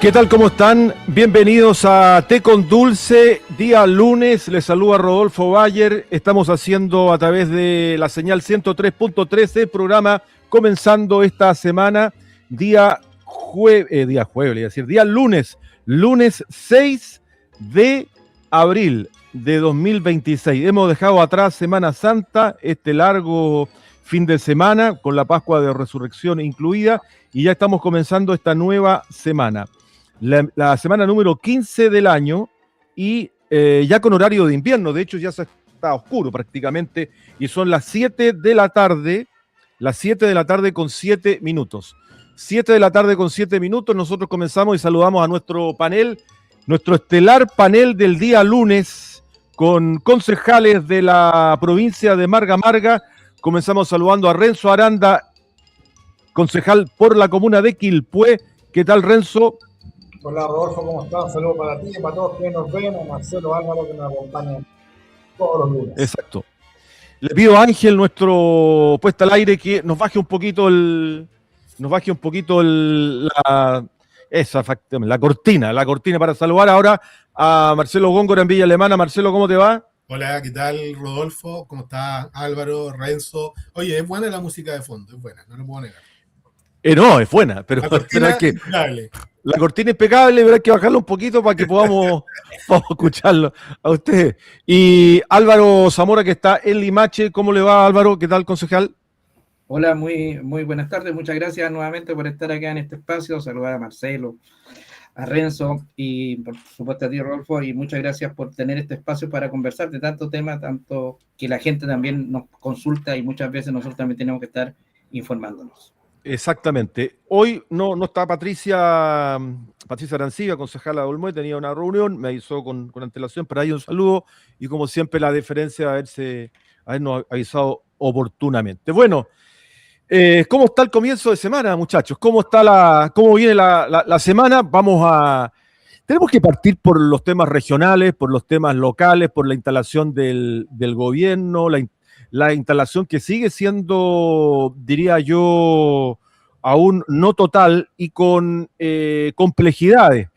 ¿Qué tal? ¿Cómo están? Bienvenidos a Té con Dulce, día lunes. Les saluda Rodolfo Bayer. Estamos haciendo a través de la señal 103.3 el programa, comenzando esta semana, día lunes 6 de abril de 2026. Hemos dejado atrás Semana Santa, este largo fin de semana, con la Pascua de Resurrección incluida, y ya estamos comenzando esta nueva semana. La semana número 15 del año y ya con horario de invierno. De hecho ya se está oscuro prácticamente y son las 7 de la tarde con 7 minutos. 7 de la tarde con 7 minutos, nosotros comenzamos y saludamos a nuestro panel, nuestro estelar panel del día lunes con concejales de la provincia de Marga Marga. Comenzamos saludando a Renzo Aranda, concejal por la comuna de Quilpué. ¿Qué tal, Renzo? Hola Rodolfo, ¿cómo estás? Un saludo para ti y para todos que nos ven, a Marcelo Álvaro que nos acompaña todos los lunes. Exacto. Le pido a Ángel, nuestro puesta al aire, que nos baje un poquito la cortina para saludar ahora a Marcelo Góngora en Villa Alemana. Marcelo, ¿cómo te va? Hola, ¿qué tal, Rodolfo? ¿Cómo está Álvaro, Renzo? Oye, es buena la música de fondo, es buena, no lo puedo negar. No, es buena, pero La cortina es que impecable. la cortina es impecable, pero hay que bajarla un poquito para que podamos escucharlo a ustedes. Y Álvaro Zamora, que está en Limache. ¿Cómo le va, Álvaro? ¿Qué tal, concejal? Hola, muy buenas tardes. Muchas gracias nuevamente por estar acá en este espacio. Saludar a Marcelo, a Renzo y por supuesto a ti, Rodolfo, y muchas gracias por tener este espacio para conversar de tanto tema, tanto que la gente también nos consulta y muchas veces nosotros también tenemos que estar informándonos. Exactamente. Hoy no está Patricia Arancibia, concejala de Olmué, tenía una reunión, me avisó con antelación, pero ahí un saludo y como siempre la deferencia de habernos avisado oportunamente. Bueno, ¿cómo está el comienzo de semana, muchachos? ¿Cómo viene la semana? Tenemos que partir por los temas regionales, por los temas locales, por la instalación del gobierno, la instalación que sigue siendo, diría yo, aún no total y con complejidades.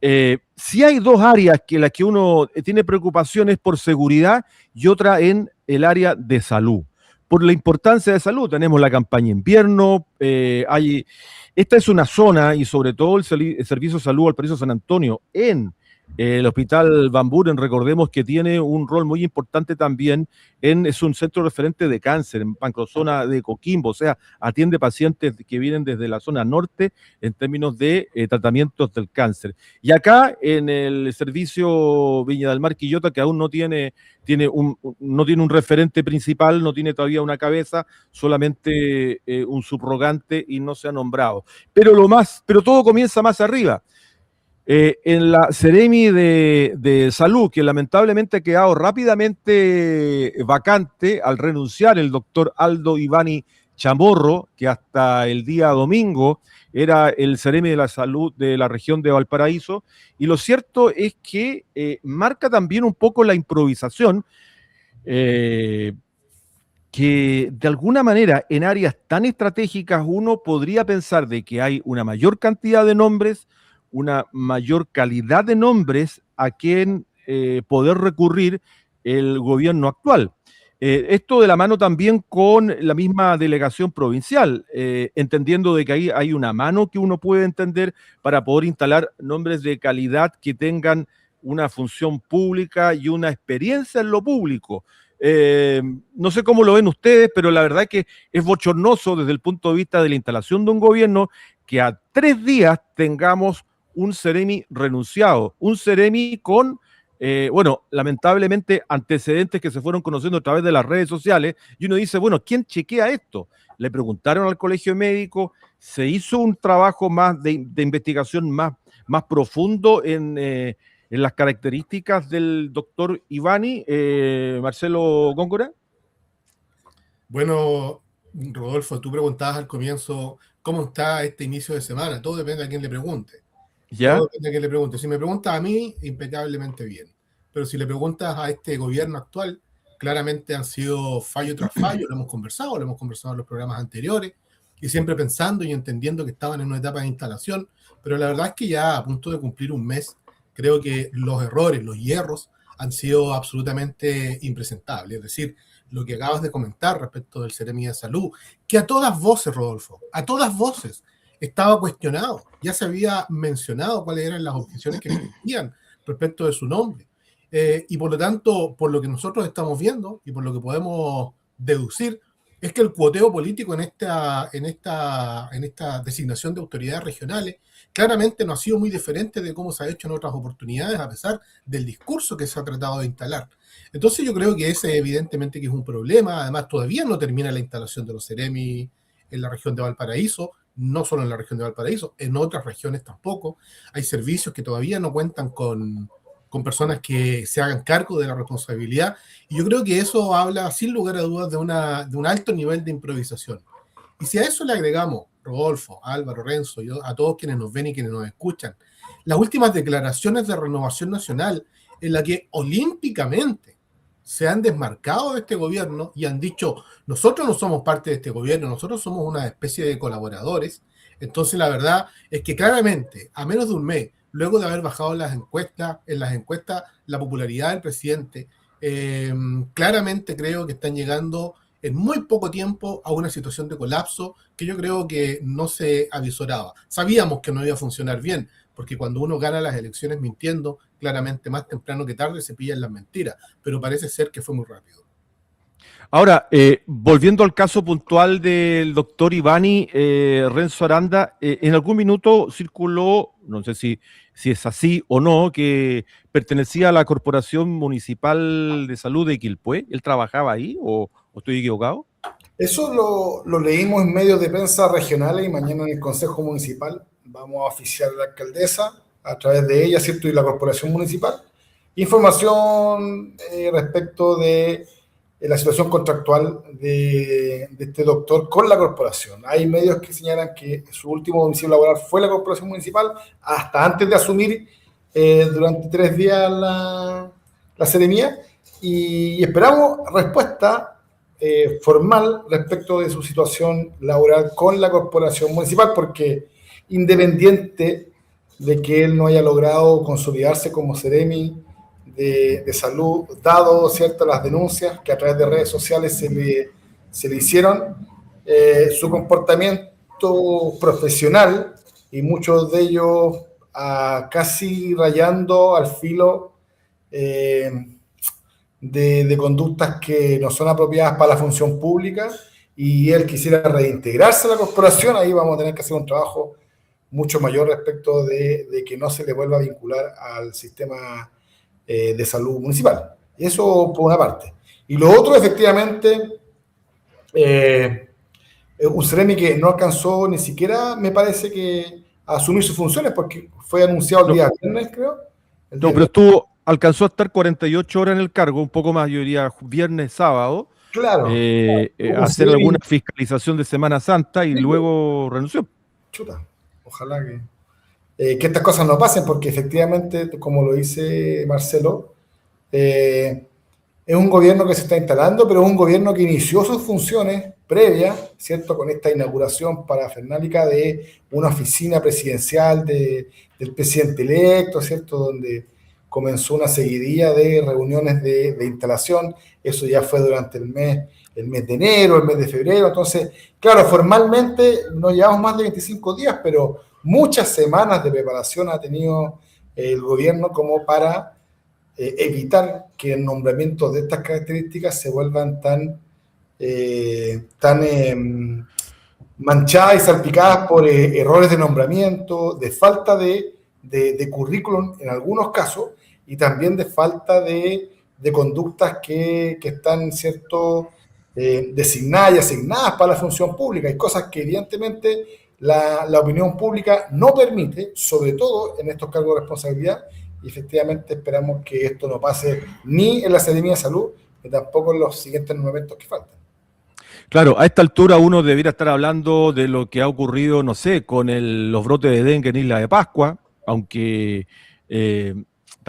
Sí hay dos áreas que las que uno tiene preocupaciones por seguridad y otra en el área de salud. Por la importancia de salud, tenemos la campaña invierno, esta es una zona y sobre todo el Servicio de Salud Valparaíso San Antonio en el Hospital Van Buren, recordemos que tiene un rol muy importante también, es un centro referente de cáncer en Pancrozona de Coquimbo, o sea, atiende pacientes que vienen desde la zona norte en términos de tratamientos del cáncer. Y acá en el servicio Viña del Mar Quillota, que aún no tiene un referente principal, no tiene todavía una cabeza, solamente un subrogante y no se ha nombrado. Pero todo comienza más arriba. En la Seremi de Salud, que lamentablemente ha quedado rápidamente vacante al renunciar el doctor Aldo Ivani Chamorro, que hasta el día domingo era el Seremi de la Salud de la región de Valparaíso, y lo cierto es que marca también un poco la improvisación, que de alguna manera en áreas tan estratégicas uno podría pensar de que hay una mayor cantidad de nombres, una mayor calidad de nombres a quien poder recurrir el gobierno actual. Esto de la mano también con la misma delegación provincial, entendiendo de que ahí hay una mano que uno puede entender para poder instalar nombres de calidad que tengan una función pública y una experiencia en lo público. No sé cómo lo ven ustedes, pero la verdad es que es bochornoso desde el punto de vista de la instalación de un gobierno que a 3 días tengamos un Seremi renunciado, un Seremi con, lamentablemente antecedentes que se fueron conociendo a través de las redes sociales, y uno dice, bueno, ¿quién chequea esto? Le preguntaron al colegio médico, se hizo un trabajo más de investigación más profundo en las características del doctor Ivani, Marcelo Góngora. Bueno, Rodolfo, tú preguntabas al comienzo cómo está este inicio de semana. Todo depende a quién le pregunte. ¿Ya? Todo depende a quién le pregunte. Si me preguntas a mí, impecablemente bien. Pero si le preguntas a este gobierno actual, claramente han sido fallo tras fallo. Lo hemos conversado en los programas anteriores. y siempre pensando y entendiendo que estaban en una etapa de instalación, pero la verdad es que ya a punto de cumplir un mes, creo que los errores, los hierros han sido absolutamente impresentables. Es decir, lo que acabas de comentar respecto del Seremi de Salud, que a todas voces, Rodolfo, a todas voces, estaba cuestionado. Ya se había mencionado cuáles eran las objeciones que existían respecto de su nombre. Y por lo tanto, por lo que nosotros estamos viendo y por lo que podemos deducir, es que el cuoteo político en esta designación de autoridades regionales claramente no ha sido muy diferente de cómo se ha hecho en otras oportunidades, a pesar del discurso que se ha tratado de instalar. Entonces yo creo que ese evidentemente que es un problema. Además, todavía no termina la instalación de los Seremi en la región de Valparaíso, no solo en la región de Valparaíso, en otras regiones tampoco. Hay servicios que todavía no cuentan con personas que se hagan cargo de la responsabilidad, y yo creo que eso habla sin lugar a dudas de un alto nivel de improvisación. Y si a eso le agregamos, Rodolfo, Álvaro, Renzo, yo, a todos quienes nos ven y quienes nos escuchan, las últimas declaraciones de Renovación Nacional, en la que olímpicamente se han desmarcado de este gobierno y han dicho, nosotros no somos parte de este gobierno, nosotros somos una especie de colaboradores. Entonces la verdad es que claramente, a menos de un mes, luego de haber bajado en las encuestas la popularidad del presidente, claramente creo que están llegando en muy poco tiempo a una situación de colapso que yo creo que no se avisoraba. Sabíamos que no iba a funcionar bien, porque cuando uno gana las elecciones mintiendo, claramente más temprano que tarde se pillan las mentiras, pero parece ser que fue muy rápido. Ahora, volviendo al caso puntual del doctor Ivani, Renzo Aranda, en algún minuto circuló, no sé si es así o no, que pertenecía a la Corporación Municipal de Salud de Quilpué. ¿Él trabajaba ahí o estoy equivocado? Eso lo leímos en medios de prensa regionales y mañana en el Consejo Municipal vamos a oficiar a la alcaldesa a través de ella, ¿cierto? Y la Corporación Municipal. Información respecto de la situación contractual de este doctor con la corporación. Hay medios que señalan que su último domicilio laboral fue la Corporación Municipal hasta antes de asumir durante 3 días la seremía, y esperamos respuesta formal respecto de su situación laboral con la Corporación Municipal, porque independiente de que él no haya logrado consolidarse como seremi de salud, dado ciertas las denuncias que a través de redes sociales se le hicieron, su comportamiento profesional, y muchos de ellos casi rayando al filo de conductas que no son apropiadas para la función pública, y él quisiera reintegrarse a la corporación, ahí vamos a tener que hacer un trabajo mucho mayor respecto de que no se le vuelva a vincular al sistema de salud municipal. Eso por una parte. Y lo otro, efectivamente, un seremi que no alcanzó ni siquiera, me parece que, a asumir sus funciones, porque fue anunciado el día viernes, creo. No, pero alcanzó a estar 48 horas en el cargo, un poco más, yo diría viernes, sábado. Claro. Hacer alguna fiscalización de Semana Santa y luego renunció. Chuta, ojalá que estas cosas no pasen, porque efectivamente, como lo dice Marcelo, es un gobierno que se está instalando, pero es un gobierno que inició sus funciones previas, ¿cierto?, con esta inauguración parafernalica de una oficina presidencial del presidente electo, ¿cierto?, donde comenzó una seguidilla de reuniones de instalación. Eso ya fue durante el mes de enero, el mes de febrero. Entonces, claro, formalmente no llevamos más de 25 días, pero muchas semanas de preparación ha tenido el gobierno como para evitar que nombramientos de estas características se vuelvan tan manchadas y salpicadas por errores de nombramiento, de falta de currículum en algunos casos, y también de falta de conductas que están, ¿cierto?, designadas y asignadas para la función pública. Hay cosas que evidentemente la opinión pública no permite, sobre todo en estos cargos de responsabilidad, y efectivamente esperamos que esto no pase ni en la Seremía de Salud, ni tampoco en los siguientes nombramientos que faltan. Claro, a esta altura uno debería estar hablando de lo que ha ocurrido, no sé, con los brotes de dengue en Isla de Pascua, aunque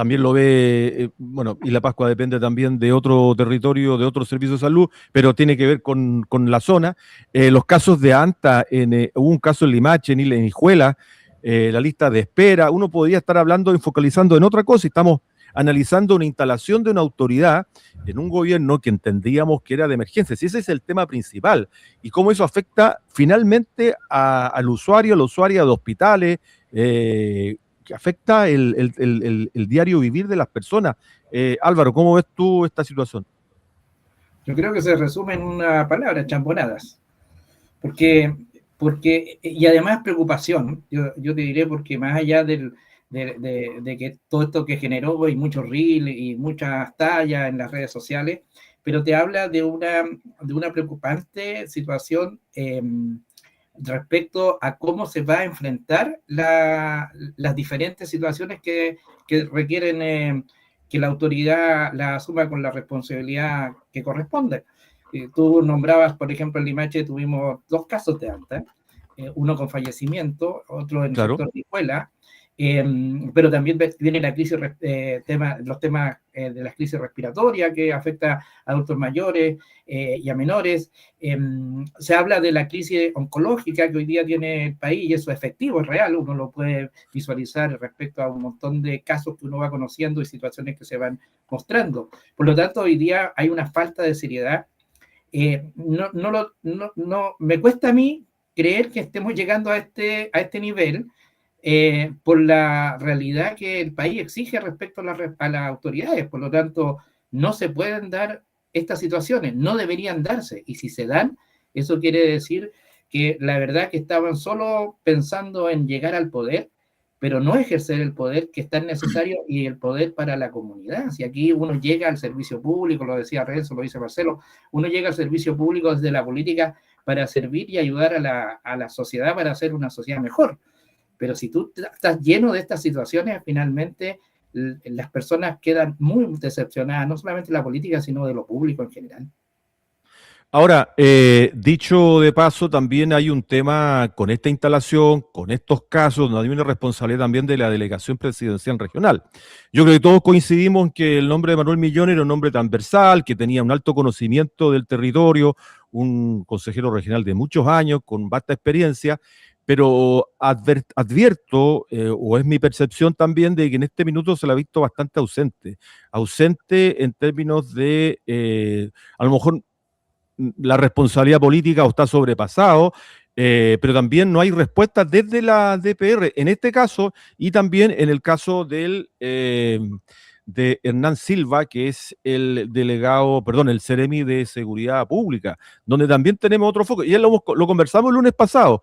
también lo ve, bueno, y la Pascua depende también de otro territorio, de otro servicio de salud, pero tiene que ver con la zona. Los casos de ANTA, hubo un caso en Limache, en Hijuela, la lista de espera, uno podría estar hablando, focalizando en otra cosa, y estamos analizando una instalación de una autoridad en un gobierno que entendíamos que era de emergencia. Si ese es el tema principal, y cómo eso afecta finalmente al usuario, a la usuaria de hospitales, que afecta el diario vivir de las personas. Álvaro, ¿cómo ves tú esta situación? Yo creo que se resume en una palabra, chambonadas. Y además preocupación, yo te diré, porque más allá de que todo esto que generó y muchos reels y muchas tallas en las redes sociales, pero te habla de una preocupante situación respecto a cómo se va a enfrentar las diferentes situaciones que requieren que la autoridad la asuma con la responsabilidad que corresponde. Tú nombrabas, por ejemplo, en Limache tuvimos 2 casos de alta, uno con fallecimiento, otro en el sector de escuela, pero también viene la crisis, los temas de la crisis respiratoria que afecta a adultos mayores y a menores. Se habla de la crisis oncológica que hoy día tiene el país, y eso es efectivo, es real, uno lo puede visualizar respecto a un montón de casos que uno va conociendo y situaciones que se van mostrando. Por lo tanto, hoy día hay una falta de seriedad. Me cuesta a mí creer que estemos llegando a este nivel, por la realidad que el país exige respecto a las autoridades. Por lo tanto, no se pueden dar estas situaciones, no deberían darse, y si se dan, eso quiere decir que la verdad que estaban solo pensando en llegar al poder, pero no ejercer el poder que es tan necesario, y el poder para la comunidad. Si aquí uno llega al servicio público, lo decía Renzo, lo dice Marcelo, uno llega al servicio público desde la política para servir y ayudar a la sociedad, para hacer una sociedad mejor. Pero si tú estás lleno de estas situaciones, finalmente las personas quedan muy decepcionadas, no solamente de la política, sino de lo público en general. Ahora, dicho de paso, también hay un tema con esta instalación, con estos casos, donde hay una responsabilidad también de la delegación presidencial regional. Yo creo que todos coincidimos en que el nombre de Manuel Millón era un nombre transversal, que tenía un alto conocimiento del territorio, un consejero regional de muchos años, con vasta experiencia, pero advierto, o es mi percepción también, de que en este minuto se la ha visto bastante ausente en términos de, a lo mejor, la responsabilidad política o está sobrepasado, pero también no hay respuesta desde la DPR, en este caso, y también en el caso de Hernán Silva, que es el el Seremi de Seguridad Pública, donde también tenemos otro foco. Y ya lo conversamos el lunes pasado,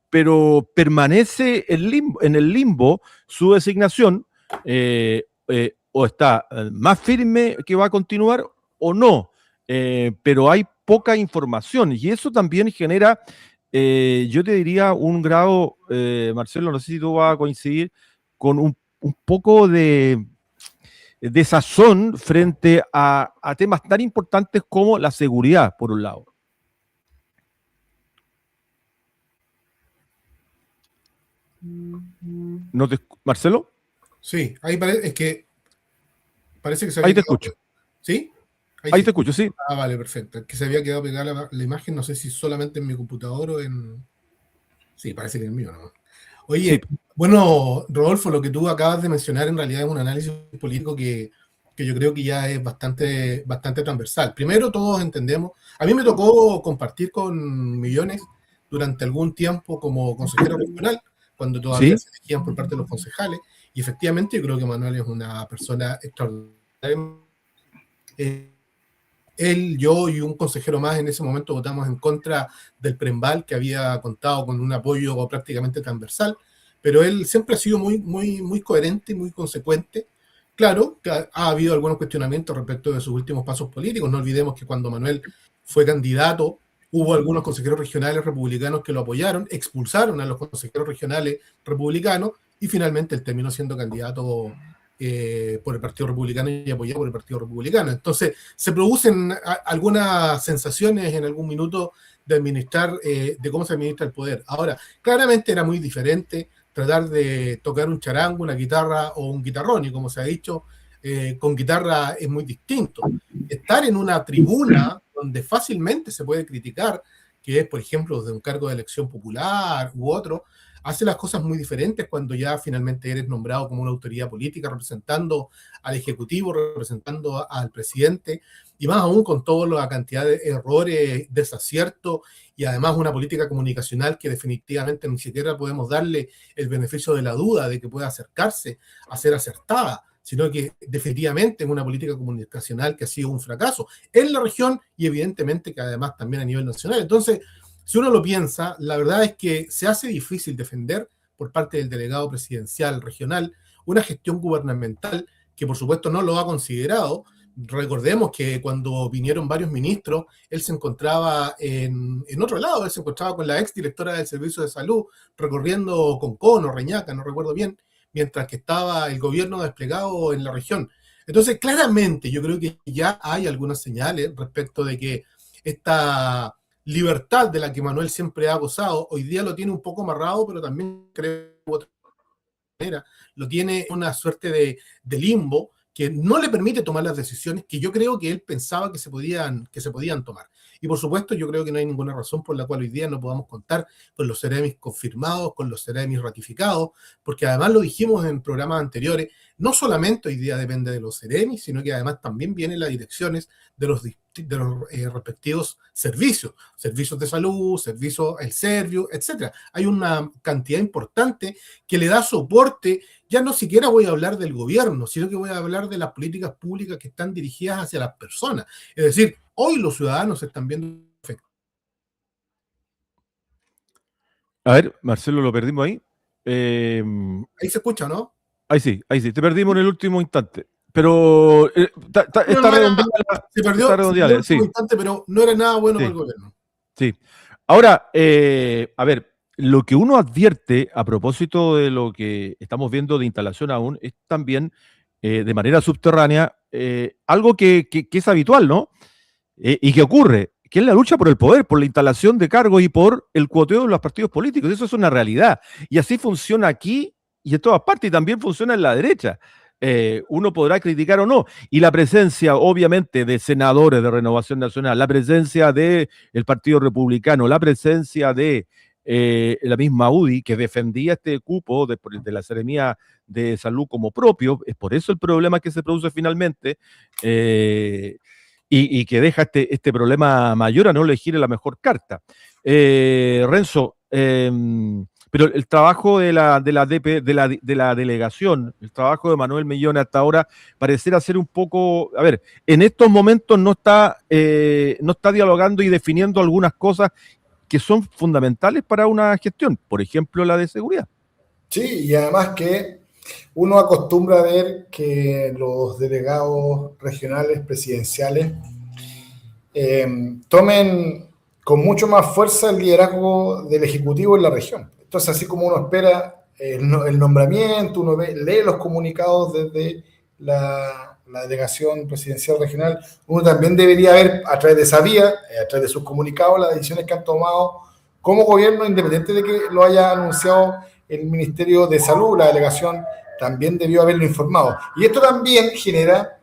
pero permanece en el limbo su designación, o está más firme que va a continuar o no, pero hay poca información, y eso también genera, yo te diría, un grado, Marcelo, no sé si tú vas a coincidir, con un poco de desazón frente a temas tan importantes como la seguridad, por un lado. ¿Marcelo? Sí, ahí es que parece que se Ahí había te quedado. escucho. ¿Sí? Ahí sí. te escucho, sí. Ah, vale, perfecto. Es que se había quedado pegada la imagen, no sé si solamente en mi computador o en... Sí, parece que en el mío, ¿no? Oye, Sí. Bueno, Rodolfo, lo que tú acabas de mencionar en realidad es un análisis político que yo creo que ya es bastante transversal. Primero, todos entendemos, a mí me tocó compartir con Millones durante algún tiempo como consejero regional, cuando todavía se elegían por parte de los concejales, y efectivamente yo creo que Manuel es una persona extraordinaria. Él, yo y un consejero más en ese momento votamos en contra del Prembal, que había contado con un apoyo prácticamente transversal, pero él siempre ha sido muy coherente y muy consecuente. Claro que ha habido algunos cuestionamientos respecto de sus últimos pasos políticos. No olvidemos que cuando Manuel fue candidato, hubo algunos consejeros regionales republicanos que lo apoyaron, expulsaron a los consejeros regionales republicanos, y finalmente él terminó siendo candidato por el Partido Republicano y apoyado por el Partido Republicano. Entonces, se producen algunas sensaciones en algún minuto de administrar, de cómo se administra el poder. Ahora, claramente era muy diferente tratar de tocar un charango, una guitarra o un guitarrón, y como se ha dicho, con guitarra es muy distinto. Estar en una tribuna donde fácilmente se puede criticar, que es, por ejemplo, de un cargo de elección popular u otro, hace las cosas muy diferentes cuando ya finalmente eres nombrado como una autoridad política, representando al Ejecutivo, representando al presidente, y más aún con toda la cantidad de errores, desaciertos, y además una política comunicacional que definitivamente ni siquiera podemos darle el beneficio de la duda de que pueda acercarse a ser acertada, sino que definitivamente es una política comunicacional que ha sido un fracaso en la región y evidentemente que además también a nivel nacional. Entonces, si uno lo piensa, la verdad es que se hace difícil defender por parte del delegado presidencial regional una gestión gubernamental que por supuesto no lo ha considerado. Recordemos que cuando vinieron varios ministros, él se encontraba en otro lado, él se encontraba con la exdirectora del Servicio de Salud, recorriendo Concón o Reñaca, no recuerdo bien, mientras que estaba el gobierno desplegado en la región. Entonces, claramente, yo creo que ya hay algunas señales respecto de que esta libertad de la que Manuel siempre ha gozado, hoy día lo tiene un poco amarrado, pero también creo de otra manera, lo tiene una suerte de limbo que no le permite tomar las decisiones que yo creo que él pensaba que se podían tomar. Y por supuesto, yo creo que no hay ninguna razón por la cual hoy día no podamos contar con los Ceremis confirmados, con los Ceremis ratificados, porque además lo dijimos en programas anteriores, no solamente hoy día depende de los Ceremis, sino que además también vienen las direcciones de los respectivos servicios de salud, servicios, el Servio, etc. Hay una cantidad importante que le da soporte. Ya no siquiera voy a hablar del gobierno, sino que voy a hablar de las políticas públicas que están dirigidas hacia las personas. Es decir, hoy los ciudadanos se están viendo afectados. A ver, Marcelo, lo perdimos ahí. Ahí se escucha, ¿no? Ahí sí, te perdimos en el último instante. Pero está redondeada. Se perdió en el último instante, pero no era nada bueno para el gobierno. Sí. Ahora, a ver, lo que uno advierte a propósito de lo que estamos viendo de instalación aún es también de manera subterránea algo que es habitual, ¿no? Y que ocurre, que es la lucha por el poder, por la instalación de cargos y por el cuoteo de los partidos políticos. Eso es una realidad. Y así funciona aquí y en todas partes, y también funciona en la derecha. Uno podrá criticar o no. Y la presencia, obviamente, de senadores de Renovación Nacional, la presencia del Partido Republicano, la presencia de la misma UDI, que defendía este cupo de la Seremía de Salud como propio, es por eso el problema que se produce finalmente, y que deja este problema mayor a no elegir la mejor carta. Renzo, pero el trabajo de la delegación, el trabajo de Manuel Mellón hasta ahora, pareciera ser un poco, a ver, en estos momentos no está dialogando y definiendo algunas cosas que son fundamentales para una gestión, por ejemplo, la de seguridad. Sí, y además que uno acostumbra a ver que los delegados regionales, presidenciales, tomen con mucho más fuerza el liderazgo del Ejecutivo en la región. Entonces, así como uno espera el nombramiento, uno lee los comunicados desde la delegación presidencial regional, uno también debería ver a través de esa vía, a través de sus comunicados, las decisiones que han tomado como gobierno, independiente de que lo haya anunciado el Ministerio de Salud. La delegación también debió haberlo informado. Y esto también genera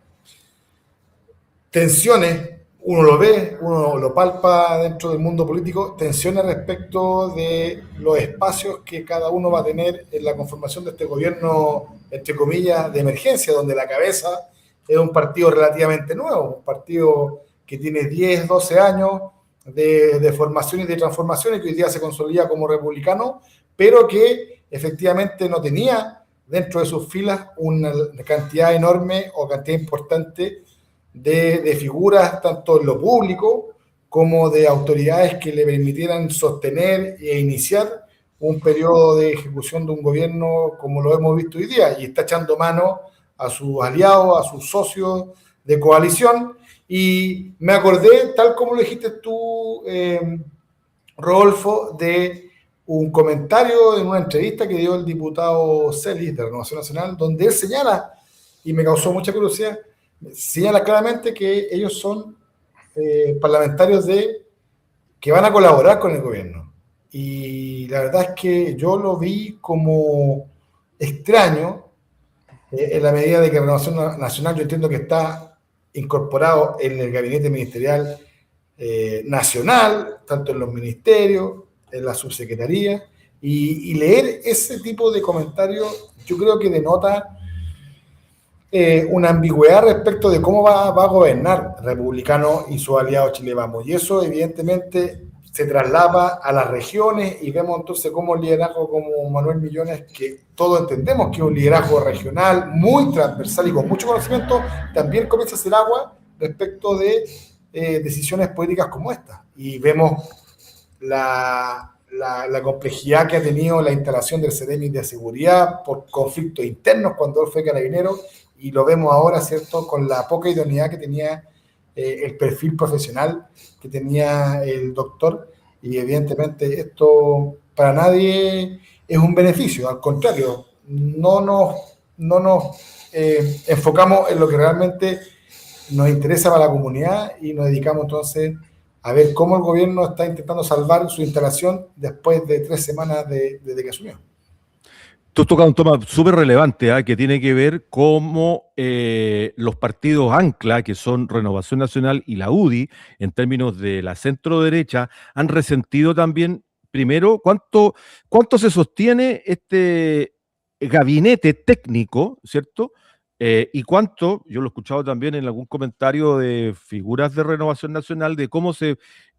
tensiones, uno lo ve, uno lo palpa dentro del mundo político, tensiones respecto de los espacios que cada uno va a tener en la conformación de este gobierno, entre comillas, de emergencia, donde la cabeza es un partido relativamente nuevo, un partido que tiene 10, 12 años de formación y de transformación y que hoy día se consolida como republicano, pero que efectivamente no tenía dentro de sus filas una cantidad enorme o cantidad importante de figuras, tanto en lo público como de autoridades que le permitieran sostener e iniciar un periodo de ejecución de un gobierno como lo hemos visto hoy día, y está echando mano a sus aliados, a sus socios de coalición. Y me acordé, tal como lo dijiste tú, Rodolfo, de un comentario en una entrevista que dio el diputado Celis de Renovación Nacional, donde él señala, y me causó mucha curiosidad, señala claramente que ellos son parlamentarios que van a colaborar con el gobierno. y la verdad es que yo lo vi como extraño, en la medida de que Renovación Nacional yo entiendo que está incorporado en el gabinete ministerial nacional, tanto en los ministerios, en la subsecretaría, y leer ese tipo de comentarios yo creo que denota una ambigüedad respecto de cómo va a gobernar Republicano y su aliado Chile Vamos. Y eso evidentemente se traslada a las regiones y vemos entonces cómo el liderazgo como Manuel Millones, que todos entendemos que es un liderazgo regional muy transversal y con mucho conocimiento, también comienza a hacer agua respecto de decisiones políticas como esta. Y vemos la complejidad que ha tenido la instalación del CEREMI de seguridad por conflictos internos cuando él fue carabinero, y lo vemos ahora, ¿cierto?, con la poca idoneidad que tenía el perfil profesional que tenía el doctor, y evidentemente esto para nadie es un beneficio, al contrario, no nos enfocamos en lo que realmente nos interesa para la comunidad y nos dedicamos entonces a ver cómo el gobierno está intentando salvar su instalación después de 3 semanas desde que asumió. Tú has tocado un tema súper relevante, que tiene que ver cómo los partidos ancla, que son Renovación Nacional y la UDI, en términos de la centro derecha, han resentido también, primero, cuánto se sostiene este gabinete técnico, ¿cierto? Y cuánto, yo lo he escuchado también en algún comentario de figuras de Renovación Nacional, de cómo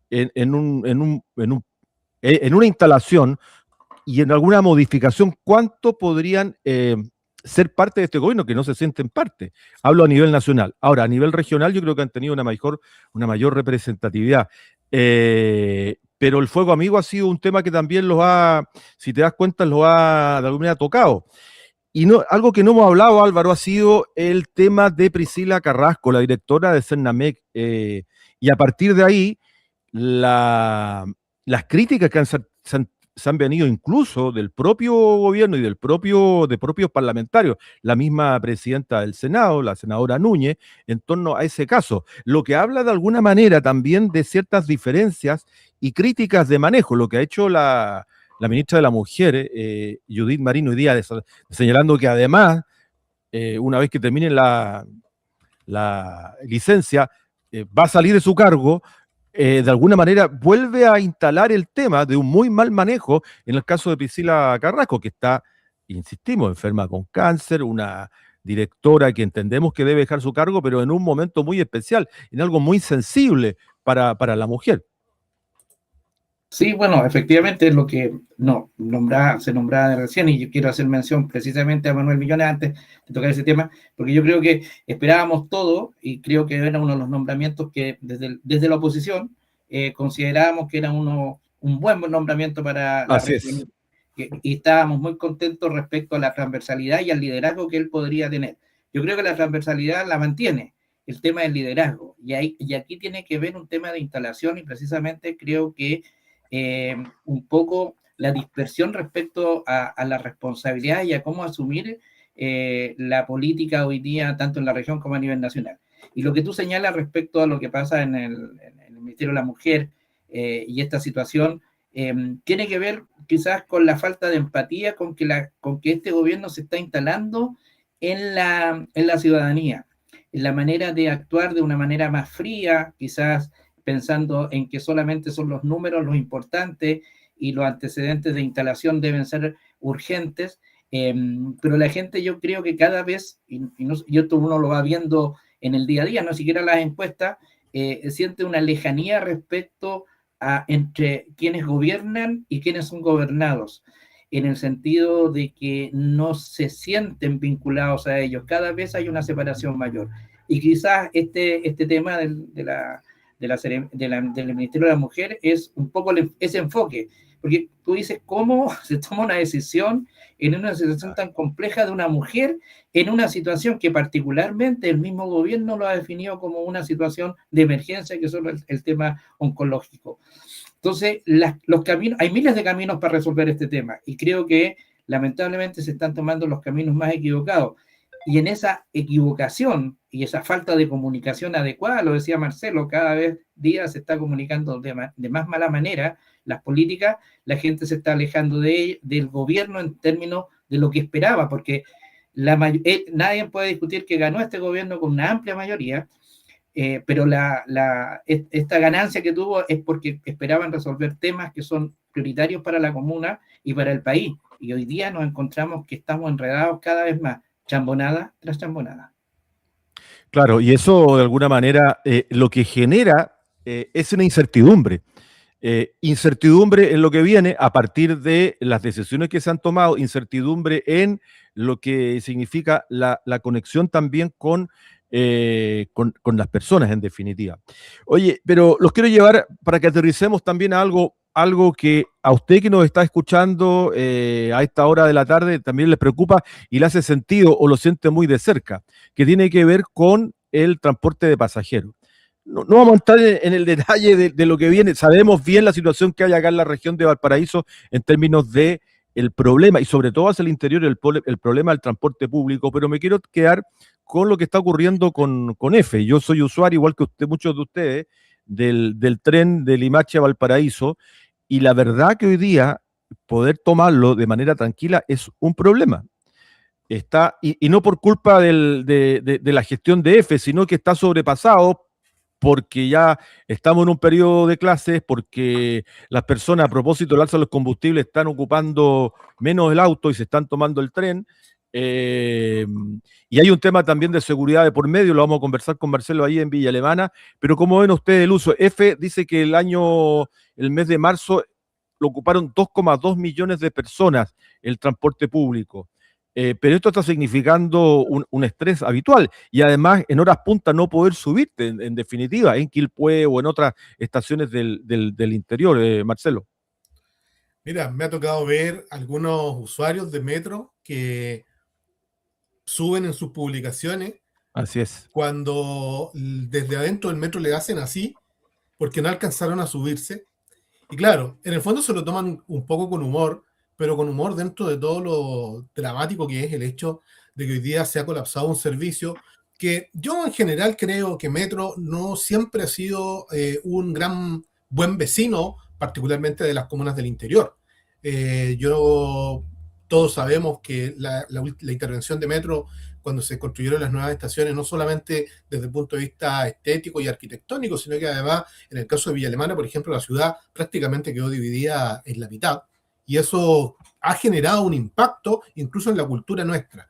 en una instalación y en alguna modificación, ¿cuánto podrían ser parte de este gobierno que no se sienten parte? Hablo a nivel nacional. Ahora, a nivel regional yo creo que han tenido una mayor representatividad. Pero el fuego amigo ha sido un tema que también si te das cuenta, de alguna manera tocado. Y algo que no hemos hablado, Álvaro, ha sido el tema de Priscila Carrasco, la directora de Cernamec, y a partir de ahí, las críticas que se han venido incluso del propio gobierno y de propios parlamentarios, la misma presidenta del Senado, la senadora Núñez, en torno a ese caso, lo que habla de alguna manera también de ciertas diferencias y críticas de manejo, lo que ha hecho la ministra de la Mujer, Judith Marín, hoy día, señalando que además, una vez que termine la licencia, va a salir de su cargo. De alguna manera vuelve a instalar el tema de un muy mal manejo en el caso de Priscila Carrasco, que está, insistimos, enferma con cáncer, una directora que entendemos que debe dejar su cargo, pero en un momento muy especial, en algo muy sensible para la mujer. Sí, bueno, efectivamente es lo que se nombraba recién, y yo quiero hacer mención precisamente a Manuel Millones antes de tocar ese tema, porque yo creo que esperábamos todo, y creo que era uno de los nombramientos que desde la oposición considerábamos que era un buen nombramiento para la región, y estábamos muy contentos respecto a la transversalidad y al liderazgo que él podría tener. Yo creo que la transversalidad la mantiene, el tema del liderazgo, y aquí tiene que ver un tema de instalación, y precisamente creo que un poco la dispersión respecto a la responsabilidad y a cómo asumir la política hoy día, tanto en la región como a nivel nacional. Y lo que tú señalas respecto a lo que pasa en el Ministerio de la Mujer y esta situación, tiene que ver quizás con la falta de empatía con que este gobierno se está instalando en la ciudadanía, en la manera de actuar de una manera más fría, quizás pensando en que solamente son los números los importantes y los antecedentes de instalación deben ser urgentes, pero la gente, yo creo que cada vez, y esto uno lo va viendo en el día a día, no siquiera las encuestas, siente una lejanía respecto a entre quienes gobiernan y quienes son gobernados, en el sentido de que no se sienten vinculados a ellos. Cada vez hay una separación mayor. Y quizás este tema del Ministerio de la Mujer es un poco ese enfoque, porque tú dices cómo se toma una decisión en una situación tan compleja de una mujer, en una situación que particularmente el mismo gobierno lo ha definido como una situación de emergencia, que es el tema oncológico. Entonces, los caminos, hay miles de caminos para resolver este tema, y creo que lamentablemente se están tomando los caminos más equivocados. Y en esa equivocación y esa falta de comunicación adecuada, lo decía Marcelo, cada vez día se está comunicando de más mala manera las políticas, la gente se está alejando del gobierno en términos de lo que esperaba, porque nadie puede discutir que ganó este gobierno con una amplia mayoría, pero esta ganancia que tuvo es porque esperaban resolver temas que son prioritarios para la comuna y para el país. Y hoy día nos encontramos que estamos enredados cada vez más, chambonada tras chambonada. Claro, y eso de alguna manera lo que genera es una incertidumbre. Incertidumbre en lo que viene a partir de las decisiones que se han tomado, incertidumbre en lo que significa la conexión también con las personas, en definitiva. Oye, pero los quiero llevar para que aterricemos también a algo que a usted que nos está escuchando a esta hora de la tarde también le preocupa y le hace sentido o lo siente muy de cerca, que tiene que ver con el transporte de pasajeros. No vamos a entrar en el detalle de lo que viene. Sabemos bien la situación que hay acá en la región de Valparaíso en términos de el problema, y sobre todo hacia el interior, el problema del transporte público, pero me quiero quedar con lo que está ocurriendo con EFE. Yo soy usuario, igual que usted, muchos de ustedes, del tren de Limache a Valparaíso, y la verdad que hoy día poder tomarlo de manera tranquila es un problema. Y no por culpa de la gestión de EFE, sino que está sobrepasado porque ya estamos en un periodo de clases, porque las personas, a propósito del alza de los combustibles, están ocupando menos el auto y se están tomando el tren. Y hay un tema también de seguridad de por medio, lo vamos a conversar con Marcelo ahí en Villa Alemana, pero ¿cómo ven ustedes el uso? EFE dice que el mes de marzo, lo ocuparon 2,2 millones de personas el transporte público. Pero esto está significando un estrés habitual y además en horas punta no poder subirte, en definitiva, en Quilpué o en otras estaciones del interior, Marcelo. Mira, me ha tocado ver algunos usuarios de metro que suben en sus publicaciones Así es. cuando desde adentro del metro le hacen así porque no alcanzaron a subirse. Y claro, en el fondo se lo toman un poco con humor, pero con humor dentro de todo lo dramático que es el hecho de que hoy día se ha colapsado un servicio que yo en general creo que Metro no siempre ha sido un gran buen vecino, particularmente de las comunas del interior. Todos sabemos que la intervención de Metro cuando se construyeron las nuevas estaciones, no solamente desde el punto de vista estético y arquitectónico, sino que además, en el caso de Villa Alemana, por ejemplo, la ciudad prácticamente quedó dividida en la mitad, y eso ha generado un impacto incluso en la cultura nuestra.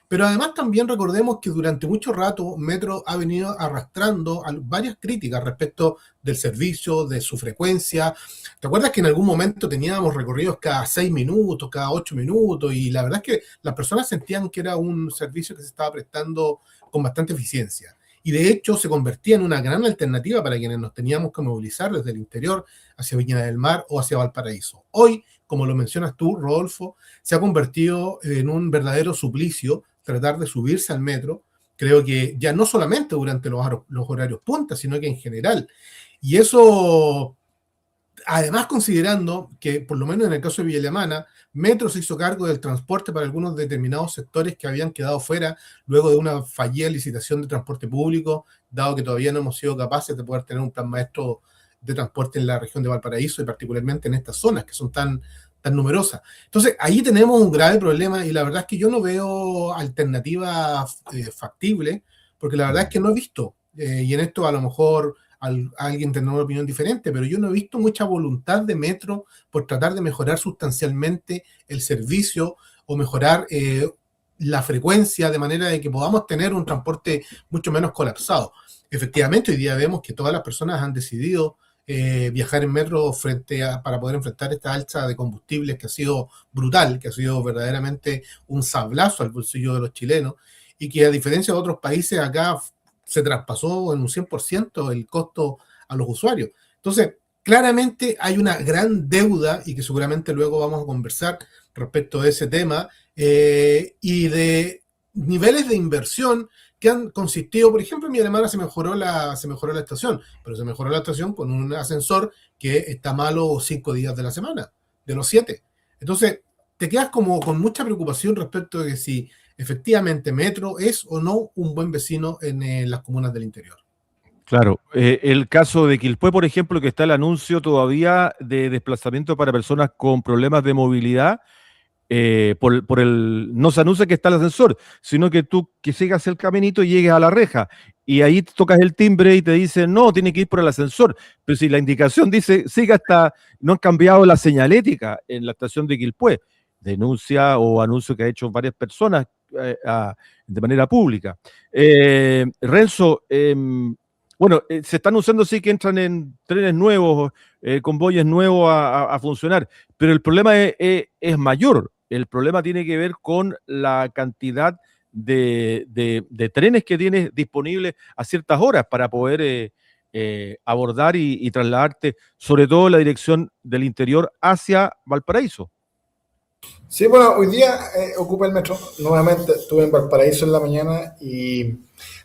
Pero además también recordemos que durante mucho rato Metro ha venido arrastrando varias críticas respecto del servicio, de su frecuencia. ¿Te acuerdas que en algún momento teníamos recorridos cada 6 minutos, cada 8 minutos? Y la verdad es que las personas sentían que era un servicio que se estaba prestando con bastante eficiencia. Y de hecho se convertía en una gran alternativa para quienes nos teníamos que movilizar desde el interior hacia Viña del Mar o hacia Valparaíso. Hoy, como lo mencionas tú, Rodolfo, se ha convertido en un verdadero suplicio tratar de subirse al metro. Creo que ya no solamente durante los horarios punta, sino que en general. Y eso, además considerando que, por lo menos en el caso de Villa Alemana, Metro se hizo cargo del transporte para algunos determinados sectores que habían quedado fuera luego de una fallida licitación de transporte público, dado que todavía no hemos sido capaces de poder tener un plan maestro de transporte en la región de Valparaíso y particularmente en estas zonas que son tan numerosas. Entonces, ahí tenemos un grave problema y la verdad es que yo no veo alternativa factible, porque la verdad es que no he visto, y en esto a lo mejor alguien tendrá una opinión diferente, pero yo no he visto mucha voluntad de Metro por tratar de mejorar sustancialmente el servicio o mejorar la frecuencia de manera de que podamos tener un transporte mucho menos colapsado. Efectivamente, hoy día vemos que todas las personas han decidido viajar en metro para poder enfrentar esta alza de combustibles que ha sido brutal, que ha sido verdaderamente un sablazo al bolsillo de los chilenos y que a diferencia de otros países acá se traspasó en un 100% el costo a los usuarios. Entonces, claramente hay una gran deuda y que seguramente luego vamos a conversar respecto de ese tema y de niveles de inversión que han consistido, por ejemplo, en Villa Alemana se mejoró la estación, pero se mejoró la estación con un ascensor que está malo 5 días de la semana, de los 7. Entonces, te quedas como con mucha preocupación respecto de que si efectivamente Metro es o no un buen vecino en las comunas del interior. Claro, el caso de Quilpué, por ejemplo, que está el anuncio todavía de desplazamiento para personas con problemas de movilidad, no se anuncia que está el ascensor, sino que tú que sigas el caminito y llegues a la reja, y ahí tocas el timbre y te dicen, no, tiene que ir por el ascensor, pero si la indicación dice, siga hasta, no han cambiado la señalética en la estación de Quilpué, denuncia o anuncio que ha hecho varias personas de manera pública. Renzo, bueno, se están usando sí que entran en trenes nuevos, convoyes nuevos a funcionar, pero el problema es mayor. El problema tiene que ver con la cantidad de trenes que tienes disponibles a ciertas horas para poder abordar y trasladarte, sobre todo en la dirección del interior hacia Valparaíso. Sí, bueno, hoy día ocupa el metro. Nuevamente estuve en Valparaíso en la mañana y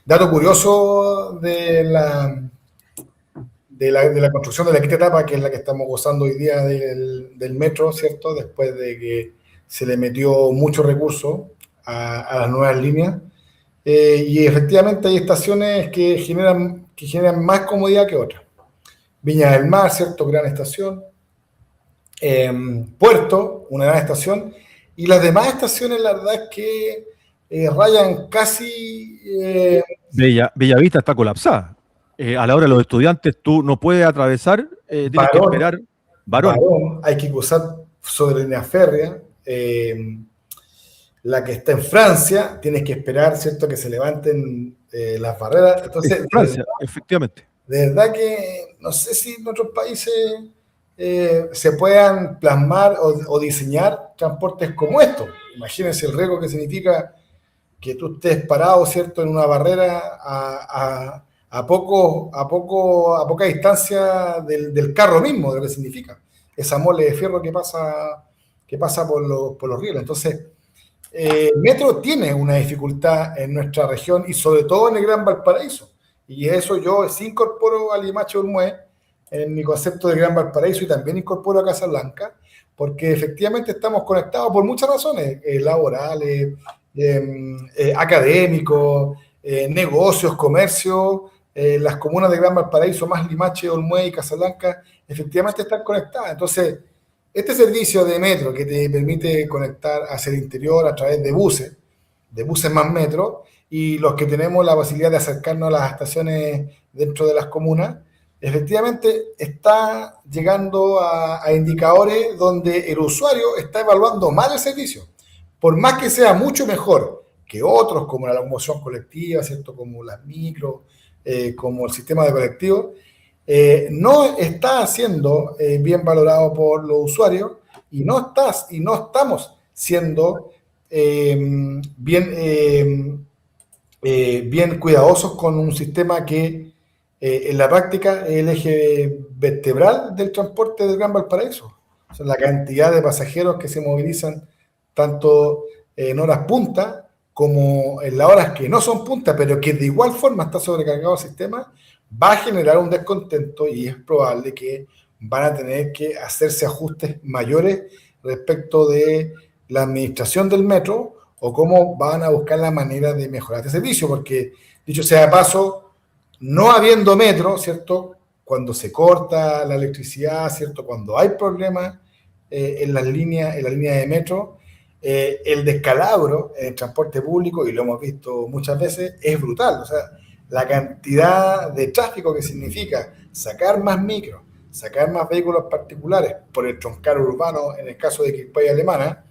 dato curioso de la construcción de la quinta etapa, que es la que estamos gozando hoy día del metro, ¿cierto? Después de que se le metió mucho recurso a las nuevas líneas. Y efectivamente hay estaciones que generan más comodidad que otras. Viña del Mar, ¿cierto? Gran estación. Puerto, una gran estación. Y las demás estaciones, la verdad es que rayan casi... Bellavista está colapsada. A la hora de los estudiantes tú no puedes atravesar, tienes que esperar. Varón, hay que cruzar sobre línea férrea. La que está en Francia, tienes que esperar, ¿cierto?, que se levanten las barreras. Entonces, en Francia, efectivamente. De verdad que no sé si en otros países se puedan plasmar o diseñar transportes como estos. Imagínense el riesgo que significa que tú estés parado, ¿cierto?, en una barrera a poca distancia del carro mismo, de lo que significa. Esa mole de fierro que pasa por los rieles. Entonces, Metro tiene una dificultad en nuestra región y sobre todo en el Gran Valparaíso. Y eso yo sí incorporo a Limache Olmué en mi concepto de Gran Valparaíso y también incorporo a Casablanca, porque efectivamente estamos conectados por muchas razones, laborales, académicos, negocios, comercio. Las comunas de Gran Valparaíso, más Limache, Olmué y Casablanca, efectivamente están conectadas. Entonces, este servicio de metro que te permite conectar hacia el interior a través de buses más metro, y los que tenemos la posibilidad de acercarnos a las estaciones dentro de las comunas, efectivamente está llegando a indicadores donde el usuario está evaluando mal el servicio. Por más que sea mucho mejor que otros, como la locomoción colectiva, ¿cierto?, como las micros, como el sistema de colectivos, no está siendo bien valorado por los usuarios y no estamos siendo bien cuidadosos con un sistema que en la práctica es el eje vertebral del transporte del Gran Valparaíso. O sea, la cantidad de pasajeros que se movilizan tanto en horas punta como en las horas que no son punta, pero que de igual forma está sobrecargado el sistema, va a generar un descontento y es probable que van a tener que hacerse ajustes mayores respecto de la administración del metro o cómo van a buscar la manera de mejorar este servicio, porque, dicho sea de paso, no habiendo metro, ¿cierto?, cuando se corta la electricidad, ¿cierto?, cuando hay problemas en la línea de metro, el descalabro en el transporte público, y lo hemos visto muchas veces, es brutal. O sea, la cantidad de tráfico que significa sacar más micros, sacar más vehículos particulares por el troncal urbano, en el caso de Quilpué y Alemana,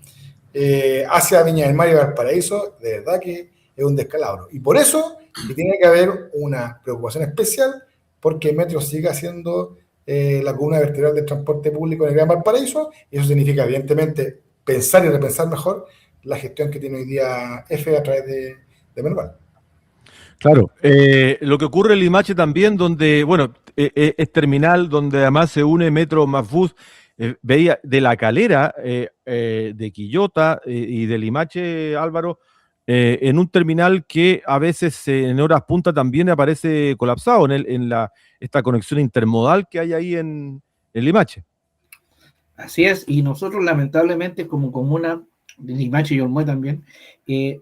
hacia Viña del Mar y Valparaíso, de verdad que es un descalabro. Y por eso que tiene que haber una preocupación especial porque el metro siga siendo la columna vertebral del transporte público en el Gran Valparaíso, y eso significa, evidentemente, pensar y repensar mejor la gestión que tiene hoy día EFE a través de Merval. Claro, lo que ocurre en Limache también, donde, bueno, es terminal, donde además se une Metro más bus, veía de La Calera, de Quillota y de Limache, Álvaro, en un terminal que a veces en horas punta también aparece colapsado esta conexión intermodal que hay ahí en Limache. Así es, y nosotros lamentablemente como comuna Limache y Olmué también,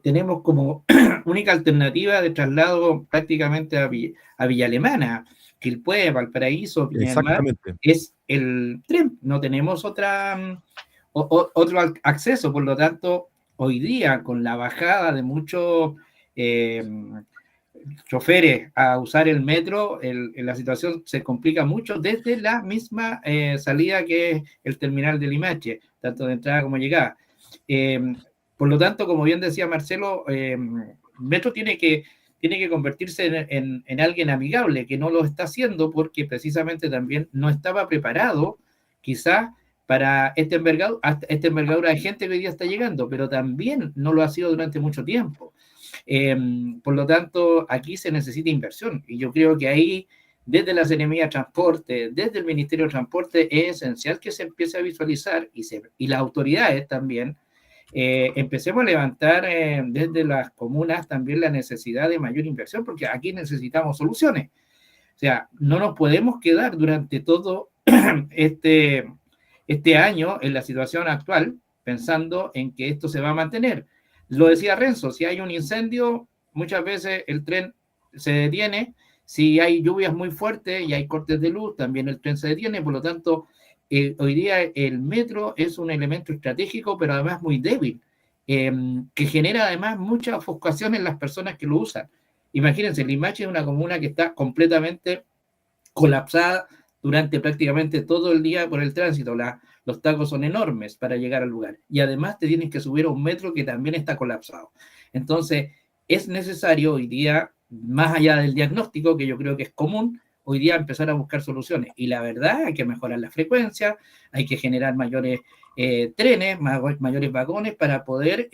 tenemos como única alternativa de traslado prácticamente a Villa Alemana, Quilpué, Valparaíso, Viña del Mar, Exactamente. es el tren, no tenemos otro acceso, por lo tanto, hoy día con la bajada de muchos choferes a usar el metro, la situación se complica mucho desde la misma salida que es el terminal de Limache, tanto de entrada como llegada. Por lo tanto, como bien decía Marcelo, Metro tiene que convertirse en alguien amigable, que no lo está haciendo porque precisamente también no estaba preparado, quizás, para esta envergadura de gente que hoy día está llegando, pero también no lo ha sido durante mucho tiempo. Por lo tanto, aquí se necesita inversión, y yo creo que ahí, desde la Seremía de Transporte, desde el Ministerio de Transporte, es esencial que se empiece a visualizar, y las autoridades también, empecemos a levantar desde las comunas también la necesidad de mayor inversión, porque aquí necesitamos soluciones. O sea, no nos podemos quedar durante todo este año en la situación actual pensando en que esto se va a mantener. Lo decía Renzo, si hay un incendio, muchas veces el tren se detiene. Si hay lluvias muy fuertes y hay cortes de luz, también el tren se detiene. Por lo tanto, hoy día el metro es un elemento estratégico, pero además muy débil, que genera además mucha ofuscación en las personas que lo usan. Imagínense, Limache es una comuna que está completamente colapsada durante prácticamente todo el día por el tránsito. Los tacos son enormes para llegar al lugar, y además te tienes que subir a un metro que también está colapsado. Entonces, es necesario hoy día, más allá del diagnóstico, que yo creo que es común, hoy día empezar a buscar soluciones. Y la verdad, hay que mejorar la frecuencia, hay que generar mayores trenes, mayores vagones para poder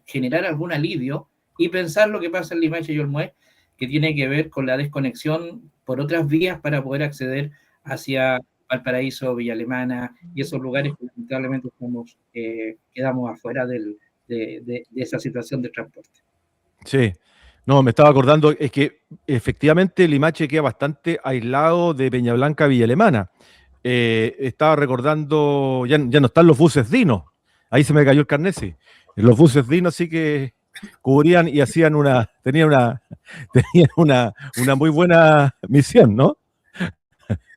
generar algún alivio y pensar lo que pasa en Limache y Olmué, que tiene que ver con la desconexión por otras vías para poder acceder hacia Valparaíso, Villa Alemana y esos lugares que lamentablemente quedamos afuera de esa situación de transporte. Sí, no, me estaba acordando, es que efectivamente Limache queda bastante aislado de Peñablanca, Villa Alemana. Estaba recordando, ya no están los buses Dino, ahí se me cayó el carnet, sí. Los buses Dino sí que cubrían y hacían tenían una muy buena misión, ¿no?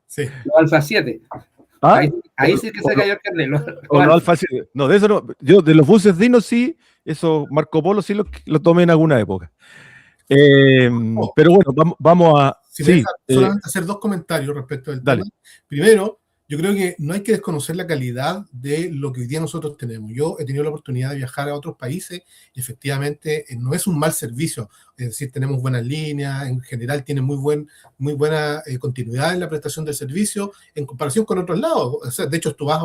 Sí. Los Alfa 7. ¿Ah? Ahí sí que se cayó el carnet. O los Alfa 7. No, de eso no. Yo de los buses Dino sí, eso Marco Polo sí lo tomé en alguna época. Pero bueno, vamos a... Si me deja solamente hacer dos comentarios respecto del tema. Primero, yo creo que no hay que desconocer la calidad de lo que hoy día nosotros tenemos. Yo he tenido la oportunidad de viajar a otros países y efectivamente no es un mal servicio. Es decir, tenemos buenas líneas, en general tiene muy buena continuidad en la prestación del servicio en comparación con otros lados. O sea, de hecho, tú vas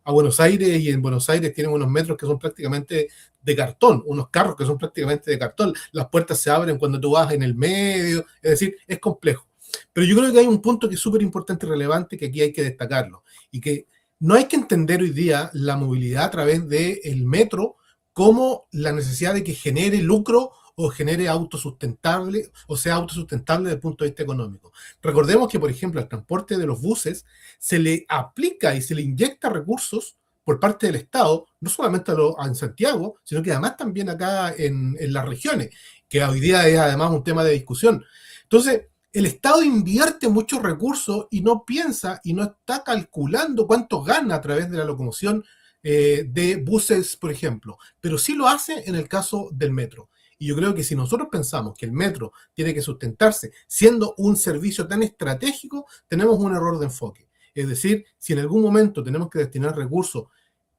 a Buenos Aires y en Buenos Aires tienen unos metros que son prácticamente de cartón, unos carros que son prácticamente de cartón. Las puertas se abren cuando tú vas en el medio, es decir, es complejo. Pero yo creo que hay un punto que es súper importante y relevante que aquí hay que destacarlo, y que no hay que entender hoy día la movilidad a través del metro como la necesidad de que genere lucro o genere autosustentable, o sea autosustentable desde el punto de vista económico. Recordemos que, por ejemplo, al transporte de los buses se le aplica y se le inyecta recursos por parte del Estado, no solamente en Santiago, sino que además también acá en las regiones, que hoy día es además un tema de discusión. Entonces, el Estado invierte muchos recursos y no piensa y no está calculando cuánto gana a través de la locomoción de buses, por ejemplo, pero sí lo hace en el caso del metro. Y yo creo que si nosotros pensamos que el metro tiene que sustentarse siendo un servicio tan estratégico, tenemos un error de enfoque. Es decir, si en algún momento tenemos que destinar recursos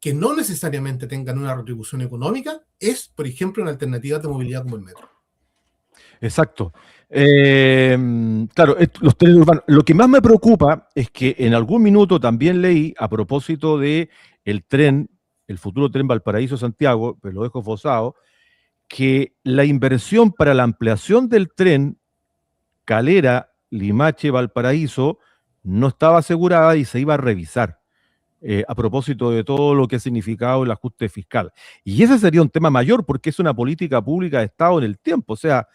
que no necesariamente tengan una retribución económica, es, por ejemplo, una alternativa de movilidad como el metro. Exacto. Claro, los trenes urbanos. Lo que más me preocupa es que en algún minuto también leí, a propósito de el futuro tren Valparaíso-Santiago, pero lo dejo esbozado, que la inversión para la ampliación del tren Calera, Limache, Valparaíso no estaba asegurada y se iba a revisar, a propósito de todo lo que ha significado el ajuste fiscal. Y ese sería un tema mayor porque es una política pública de Estado en el tiempo. O sea,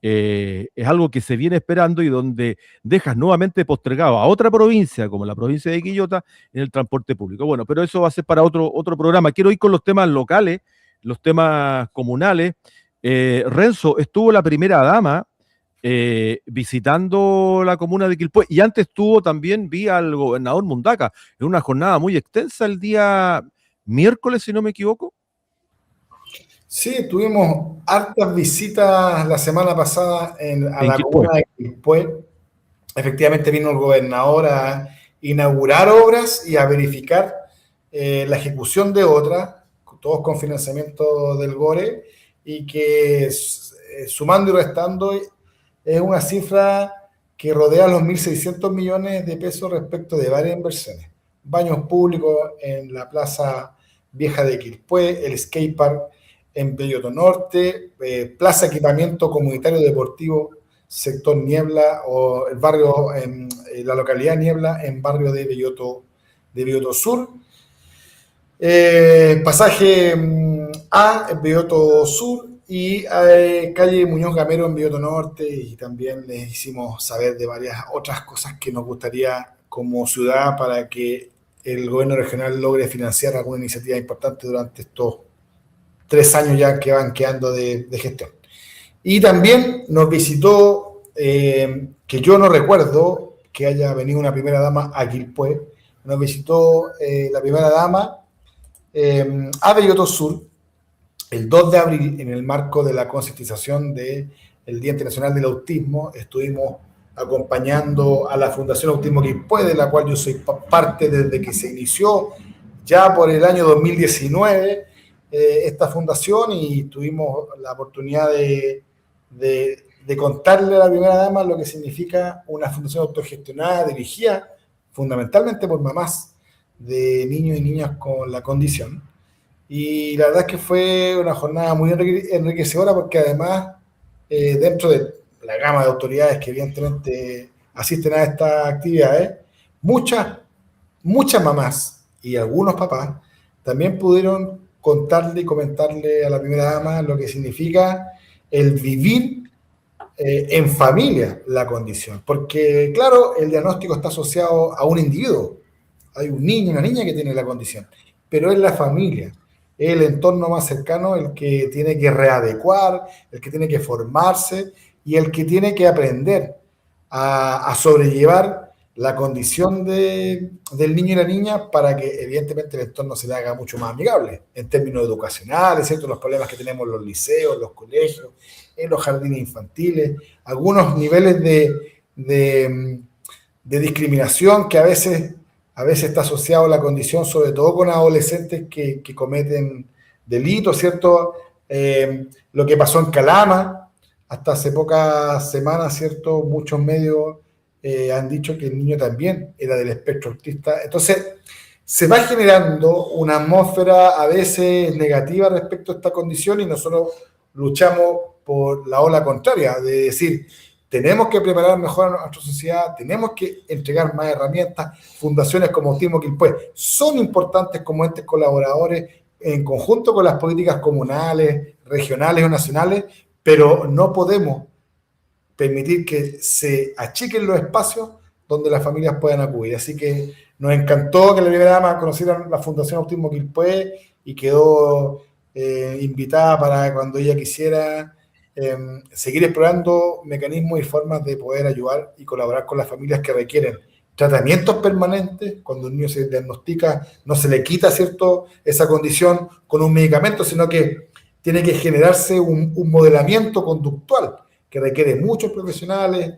es algo que se viene esperando y donde dejas nuevamente postergado a otra provincia, como la provincia de Quillota, en el transporte público. Bueno, pero eso va a ser para otro programa. Quiero ir con los temas locales, los temas comunales. Renzo, estuvo la primera dama visitando la comuna de Quilpué y antes estuvo también, vi al gobernador Mundaca en una jornada muy extensa el día miércoles, si no me equivoco. Sí, tuvimos hartas visitas la semana pasada a En la Quilpué. comuna de Quilpué. Efectivamente vino el gobernador a inaugurar obras y a verificar la ejecución de otras, todos con financiamiento del GORE, y que sumando y restando es una cifra que rodea los 1.600 millones de pesos respecto de varias inversiones. Baños públicos en la Plaza Vieja de Quilpué, el skatepark en Belloto Norte, Plaza Equipamiento Comunitario Deportivo sector Niebla, o el barrio, en la localidad Niebla, en barrio de Belloto Sur. Pasaje A en Belloto Sur y calle Muñoz Gamero en Belloto Norte, y también les hicimos saber de varias otras cosas que nos gustaría como ciudad para que el gobierno regional logre financiar alguna iniciativa importante durante estos 3 años ya que van quedando de gestión. Y también nos visitó, que yo no recuerdo que haya venido una primera dama a Quilpué, nos visitó la primera dama a Belloto Sur el 2 de abril en el marco de la concientización del Día Internacional del Autismo. Estuvimos acompañando a la Fundación Autismo Quilpué, de la cual yo soy parte desde que se inició ya por el año 2019 esta fundación, y tuvimos la oportunidad de contarle a la primera dama lo que significa una fundación autogestionada, dirigida fundamentalmente por mamás de niños y niñas con la condición. Y la verdad es que fue una jornada muy enriquecedora, porque además, dentro de la gama de autoridades que evidentemente asisten a estas actividades, muchas mamás y algunos papás también pudieron contarle y comentarle a la primera dama lo que significa el vivir en familia la condición. Porque, claro, el diagnóstico está asociado a un individuo. Hay un niño y una niña que tiene la condición, pero es la familia, es el entorno más cercano el que tiene que readecuar, el que tiene que formarse y el que tiene que aprender a sobrellevar la condición del niño y la niña, para que evidentemente el entorno se le haga mucho más amigable en términos educacionales, ¿cierto? Los problemas que tenemos en los liceos, los colegios, en los jardines infantiles, algunos niveles de discriminación que a veces está asociado a la condición, sobre todo con adolescentes que cometen delitos, ¿cierto? Lo que pasó en Calama, hasta hace pocas semanas, ¿cierto? Muchos medios han dicho que el niño también era del espectro autista. Entonces, se va generando una atmósfera a veces negativa respecto a esta condición, y nosotros luchamos por la ola contraria, de decir, tenemos que preparar mejor a nuestra sociedad, tenemos que entregar más herramientas. Fundaciones como Autismo Quilpué son importantes como entes colaboradores en conjunto con las políticas comunales, regionales o nacionales, pero no podemos permitir que se achiquen los espacios donde las familias puedan acudir. Así que nos encantó que la primera dama conociera la Fundación Autismo Quilpué y quedó invitada para cuando ella quisiera seguir explorando mecanismos y formas de poder ayudar y colaborar con las familias que requieren tratamientos permanentes. Cuando un niño se diagnostica, no se le quita, ¿cierto?, esa condición con un medicamento, sino que tiene que generarse un modelamiento conductual que requiere muchos profesionales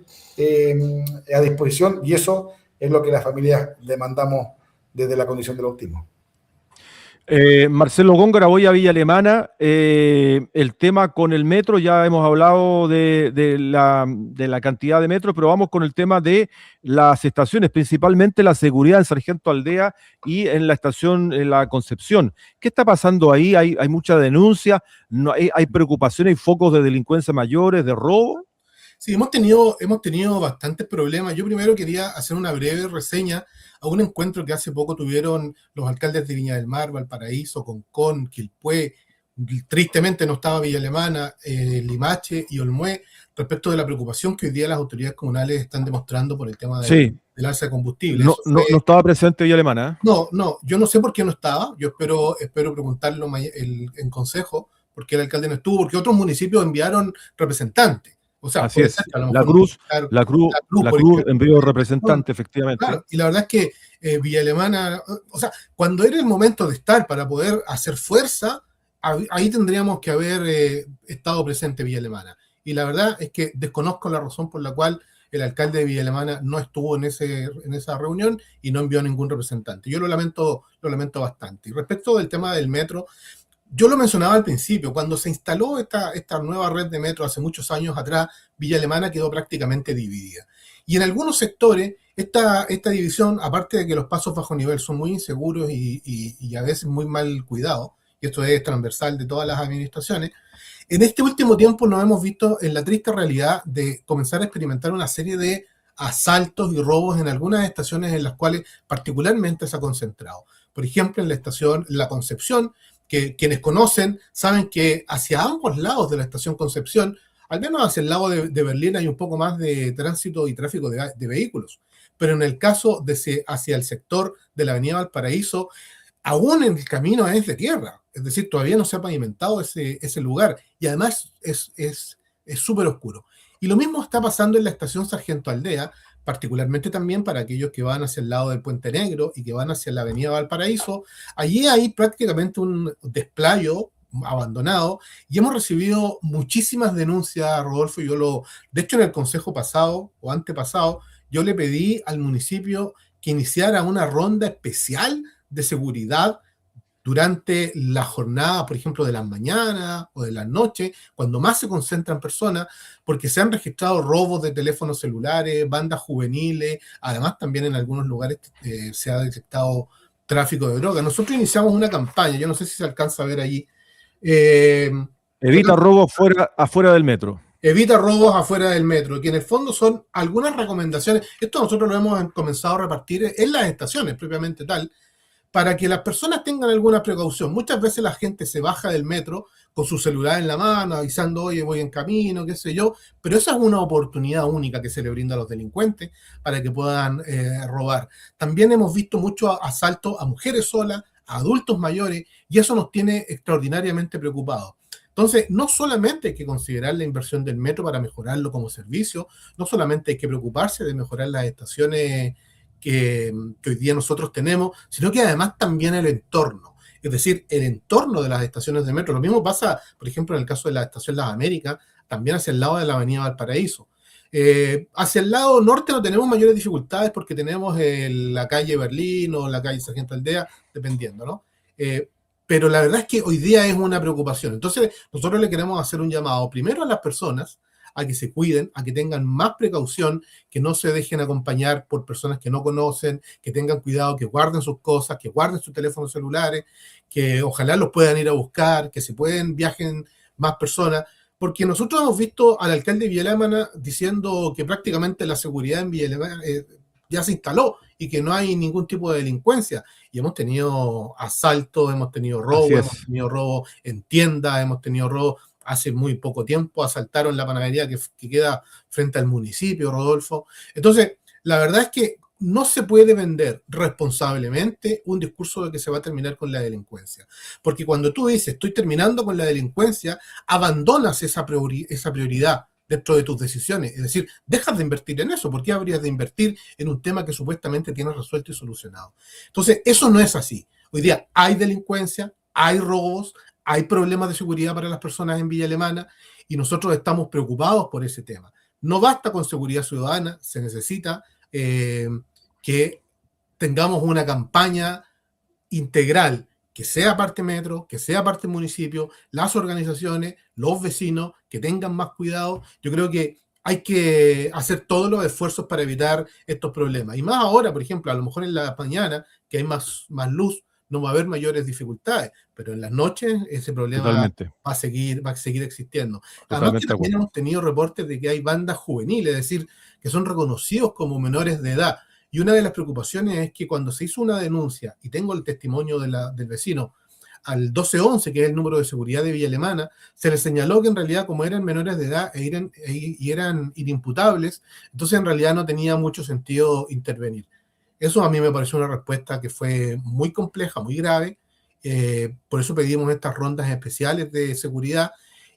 a disposición, y eso es lo que las familias demandamos desde la condición del autismo. Marcelo Góngora, voy a Villa Alemana. El tema con el metro, ya hemos hablado de la cantidad de metros, pero vamos con el tema de las estaciones, principalmente la seguridad en Sargento Aldea y en la estación en La Concepción. ¿Qué está pasando ahí? ¿Hay mucha denuncia? ¿No hay preocupaciones y focos de delincuencia mayores, de robo? Sí, hemos tenido bastantes problemas. Yo primero quería hacer una breve reseña a un encuentro que hace poco tuvieron los alcaldes de Viña del Mar, Valparaíso, Concón, Quilpué, tristemente no estaba Villa Alemana, Limache y Olmué, respecto de la preocupación que hoy día las autoridades comunales están demostrando por el tema Sí, del alza de combustible. no, no estaba presente Villa Alemana. No, yo no sé por qué no estaba, yo espero preguntarlo en consejo, por qué el alcalde no estuvo, porque otros municipios enviaron representantes. O sea, Así es, a lo La mejor Cruz, la Cruz, La por Cruz ejemplo. envió representante, efectivamente. Claro, y la verdad es que Villa Alemana, o sea, cuando era el momento de estar para poder hacer fuerza, ahí tendríamos que haber estado presente Villa Alemana. Y la verdad es que desconozco la razón por la cual el alcalde de Villa Alemana no estuvo en esa reunión y no envió a ningún representante. Yo lo lamento bastante. Y respecto del tema del metro, yo lo mencionaba al principio, cuando se instaló esta nueva red de metro hace muchos años atrás, Villa Alemana quedó prácticamente dividida. Y en algunos sectores, esta división, aparte de que los pasos bajo nivel son muy inseguros y a veces muy mal cuidados, y esto es transversal de todas las administraciones, en este último tiempo nos hemos visto en la triste realidad de comenzar a experimentar una serie de asaltos y robos en algunas estaciones en las cuales particularmente se ha concentrado. Por ejemplo, en la estación La Concepción, que quienes conocen saben que hacia ambos lados de la estación Concepción, al menos hacia el lado de Berlín, hay un poco más de tránsito y tráfico de vehículos. Pero en el caso hacia el sector de la avenida Valparaíso, aún en el camino es de tierra. Es decir, todavía no se ha pavimentado ese lugar. Y además es súper oscuro. Y lo mismo está pasando en la estación Sargento Aldea, particularmente también para aquellos que van hacia el lado del Puente Negro y que van hacia la avenida Valparaíso. Allí hay prácticamente un desplayo abandonado y hemos recibido muchísimas denuncias, Rodolfo. De hecho, en el consejo pasado o antepasado, yo le pedí al municipio que iniciara una ronda especial de seguridad durante la jornada, por ejemplo, de las mañanas o de las noches, cuando más se concentran personas, porque se han registrado robos de teléfonos celulares, bandas juveniles, además también en algunos lugares se ha detectado tráfico de drogas. Nosotros iniciamos una campaña, yo no sé si se alcanza a ver allí. Evita robos afuera del metro. Evita robos afuera del metro, que en el fondo son algunas recomendaciones. Esto nosotros lo hemos comenzado a repartir en las estaciones propiamente tal, para que las personas tengan alguna precaución. Muchas veces la gente se baja del metro con su celular en la mano, avisando, oye, voy en camino, qué sé yo, pero esa es una oportunidad única que se le brinda a los delincuentes para que puedan robar. También hemos visto muchos asaltos a mujeres solas, a adultos mayores, y eso nos tiene extraordinariamente preocupados. Entonces, no solamente hay que considerar la inversión del metro para mejorarlo como servicio, no solamente hay que preocuparse de mejorar las estaciones que hoy día nosotros tenemos, sino que además también el entorno. Es decir, el entorno de las estaciones de metro. Lo mismo pasa, por ejemplo, en el caso de la estación Las Américas, también hacia el lado de la avenida Valparaíso. Hacia el lado norte no tenemos mayores dificultades porque tenemos la calle Berlín o la calle Sargento Aldea, dependiendo, ¿no? Pero la verdad es que hoy día es una preocupación. Entonces, nosotros le queremos hacer un llamado primero a las personas a que se cuiden, a que tengan más precaución, que no se dejen acompañar por personas que no conocen, que tengan cuidado, que guarden sus cosas, que guarden sus teléfonos celulares, que ojalá los puedan ir a buscar, que se viajen más personas, porque nosotros hemos visto al alcalde de Villa Alemana diciendo que prácticamente la seguridad en Villa Alemana ya se instaló y que no hay ningún tipo de delincuencia. Y hemos tenido asaltos, hemos tenido robo en tiendas, hemos tenido robo. Hace muy poco tiempo asaltaron la panadería que queda frente al municipio, Rodolfo. Entonces, la verdad es que no se puede vender responsablemente un discurso de que se va a terminar con la delincuencia. Porque cuando tú dices, estoy terminando con la delincuencia, abandonas esa prioridad dentro de tus decisiones. Es decir, dejas de invertir en eso. ¿Por qué habrías de invertir en un tema que supuestamente tienes resuelto y solucionado? Entonces, eso no es así. Hoy día hay delincuencia, hay robos, hay problemas de seguridad para las personas en Villa Alemana y nosotros estamos preocupados por ese tema. No basta con seguridad ciudadana, se necesita que tengamos una campaña integral, que sea parte metro, que sea parte municipio, las organizaciones, los vecinos, que tengan más cuidado. Yo creo que hay que hacer todos los esfuerzos para evitar estos problemas. Y más ahora, por ejemplo, a lo mejor en la mañana, que hay más luz, no va a haber mayores dificultades, pero en las noches ese problema Totalmente. va a seguir existiendo. Totalmente Además que también hemos tenido reportes de que hay bandas juveniles, es decir, que son reconocidos como menores de edad. Y una de las preocupaciones es que cuando se hizo una denuncia, y tengo el testimonio del vecino, al 1211, que es el número de seguridad de Villa Alemana, se les señaló que en realidad como eran menores de edad y eran inimputables, entonces en realidad no tenía mucho sentido intervenir. Eso a mí me pareció una respuesta que fue muy compleja, muy grave. Por eso pedimos estas rondas especiales de seguridad,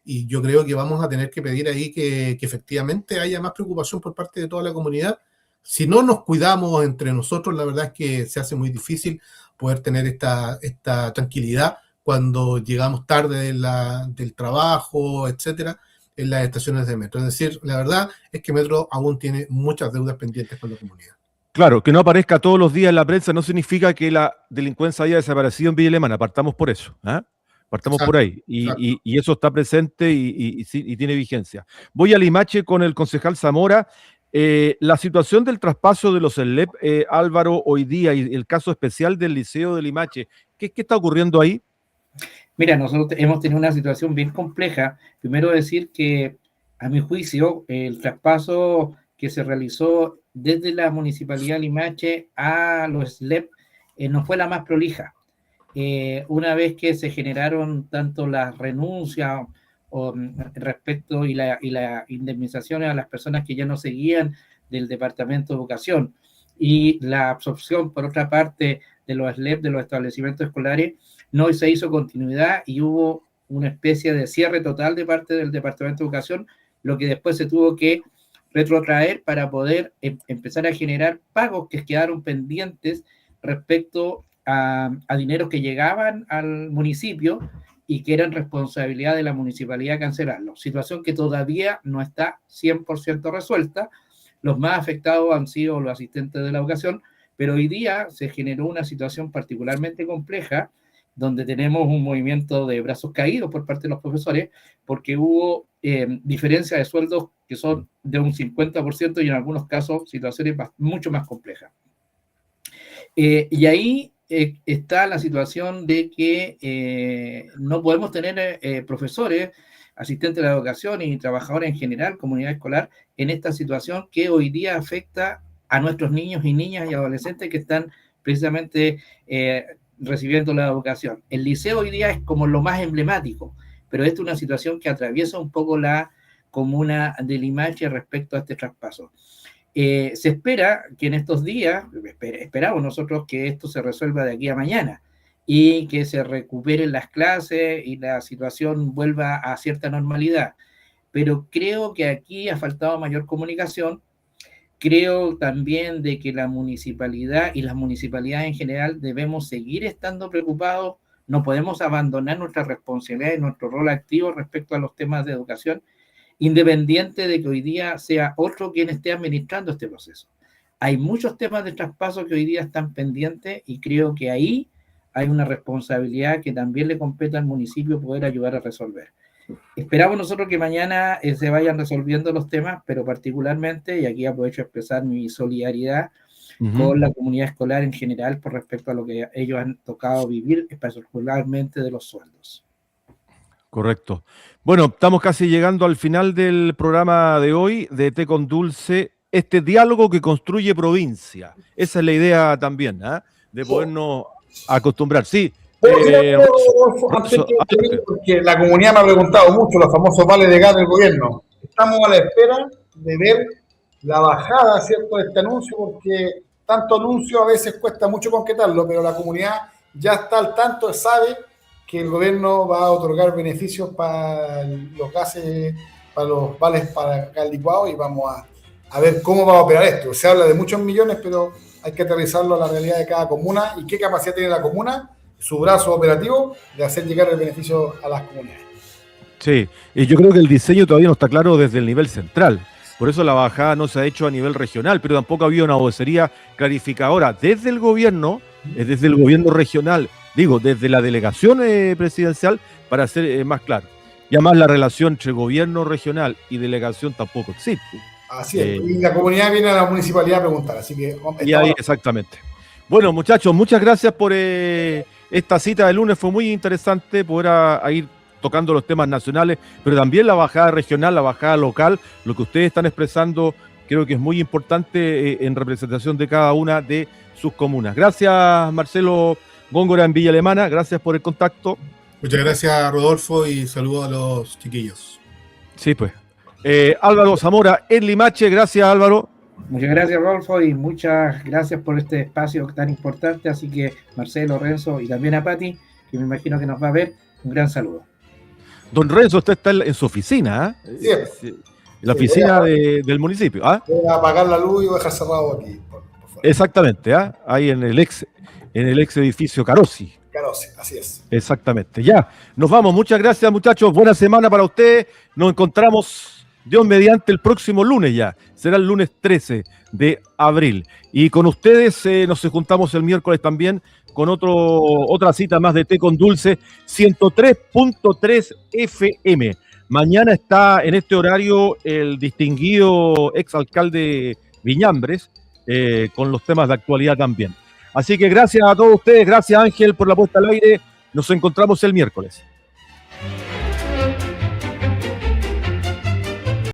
y yo creo que vamos a tener que pedir ahí que efectivamente haya más preocupación por parte de toda la comunidad. Si no nos cuidamos entre nosotros, la verdad es que se hace muy difícil poder tener esta tranquilidad cuando llegamos tarde del trabajo, etcétera, en las estaciones de metro. Es decir, la verdad es que Metro aún tiene muchas deudas pendientes con la comunidad. Claro, que no aparezca todos los días en la prensa no significa que la delincuencia haya desaparecido en Villa Alemana. Partamos por eso. Partamos Exacto, por ahí. Y eso está presente y tiene vigencia. Voy a Limache con el concejal Zamora. La situación del traspaso de los SLEP, Álvaro, hoy día, y el caso especial del Liceo de Limache, ¿qué está ocurriendo ahí? Mira, nosotros hemos tenido una situación bien compleja. Primero decir que, a mi juicio, el traspaso que se realizó desde la Municipalidad de Limache a los SLEP no fue la más prolija. Una vez que se generaron tanto las renuncias respecto y la indemnizaciones a las personas que ya no seguían del Departamento de Educación y la absorción, por otra parte, de los SLEP, de los establecimientos escolares, no se hizo continuidad y hubo una especie de cierre total de parte del Departamento de Educación, lo que después se tuvo que retrotraer para poder empezar a generar pagos que quedaron pendientes respecto a dineros que llegaban al municipio y que eran responsabilidad de la municipalidad cancelarlo. Situación que todavía no está 100% resuelta. Los más afectados han sido los asistentes de la educación, pero hoy día se generó una situación particularmente compleja donde tenemos un movimiento de brazos caídos por parte de los profesores, porque hubo diferencias de sueldos que son de un 50% y en algunos casos situaciones mucho más complejas. Y ahí está la situación de que no podemos tener profesores, asistentes de la educación y trabajadores en general, comunidad escolar, en esta situación que hoy día afecta a nuestros niños y niñas y adolescentes que están precisamente recibiendo la educación. El liceo hoy día es como lo más emblemático, pero esta es una situación que atraviesa un poco la comuna de Limache respecto a este traspaso. Se espera que en estos días, esperamos nosotros que esto se resuelva de aquí a mañana y que se recuperen las clases y la situación vuelva a cierta normalidad. Pero creo que aquí ha faltado mayor comunicación. Creo también de que la municipalidad y las municipalidades en general debemos seguir estando preocupados. No podemos abandonar nuestra responsabilidad y nuestro rol activo respecto a los temas de educación, independiente de que hoy día sea otro quien esté administrando este proceso. Hay muchos temas de traspaso que hoy día están pendientes y creo que ahí hay una responsabilidad que también le compete al municipio poder ayudar a resolver. Esperamos nosotros que mañana se vayan resolviendo los temas, pero particularmente, y aquí aprovecho a expresar mi solidaridad con la comunidad escolar en general por respecto a lo que ellos han tocado vivir, particularmente de los sueldos. Correcto. Bueno, estamos casi llegando al final del programa de hoy de Té con Dulce, este diálogo que construye provincia. Esa es la idea también, de podernos acostumbrar. Sí. Porque la comunidad me ha preguntado mucho los famosos vales de gas del gobierno. Estamos a la espera de ver la bajada, ¿cierto?, de este anuncio, porque tanto anuncio a veces cuesta mucho concretarlo, pero la comunidad ya está al tanto, sabe que el gobierno va a otorgar beneficios para los gases, para los vales para gas licuado, y vamos a ver cómo va a operar esto. Se habla de muchos millones, pero hay que aterrizarlo a la realidad de cada comuna y qué capacidad tiene la comuna, su brazo operativo, de hacer llegar el beneficio a las comunidades. Sí, y yo creo que el diseño todavía no está claro desde el nivel central. Por eso la bajada no se ha hecho a nivel regional, pero tampoco ha habido una vocería clarificadora desde el gobierno regional, digo, desde la delegación presidencial, para ser más claro. Y además la relación entre gobierno regional y delegación tampoco existe. Así es, y la comunidad viene a la municipalidad a preguntar, así que... Y ahí, exactamente. Bueno, muchachos, muchas gracias por esta cita de lunes, fue muy interesante poder ir tocando los temas nacionales, pero también la bajada regional, la bajada local, lo que ustedes están expresando, creo que es muy importante en representación de cada una de sus comunas. Gracias, Marcelo Góngora en Villa Alemana. Gracias por el contacto. Muchas gracias, Rodolfo, y saludos a los chiquillos. Sí, pues. Álvaro Zamora en Limache. Gracias, Álvaro. Muchas gracias, Rodolfo, y muchas gracias por este espacio tan importante. Así que, Marcelo, Renzo y también a Pati, que me imagino que nos va a ver, un gran saludo. Don Renzo, usted está en su oficina, ¿eh? Sí. En la oficina del municipio. ¿Ah? Voy a apagar la luz y voy a dejar cerrado aquí. Por fuera. Exactamente, ¿ah? Ahí en el ex edificio Carosi. Carosi, así es. Exactamente. Ya, nos vamos. Muchas gracias, muchachos. Buena semana para ustedes. Nos encontramos, Dios mediante, el próximo lunes ya. Será el lunes 13 de abril. Y con ustedes nos juntamos el miércoles también con otra cita más de Té con Dulce, 103.3 FM. Mañana está en este horario el distinguido exalcalde Viñambres, con los temas de actualidad también. Así que gracias a todos ustedes, gracias Ángel por la puesta al aire. Nos encontramos el miércoles.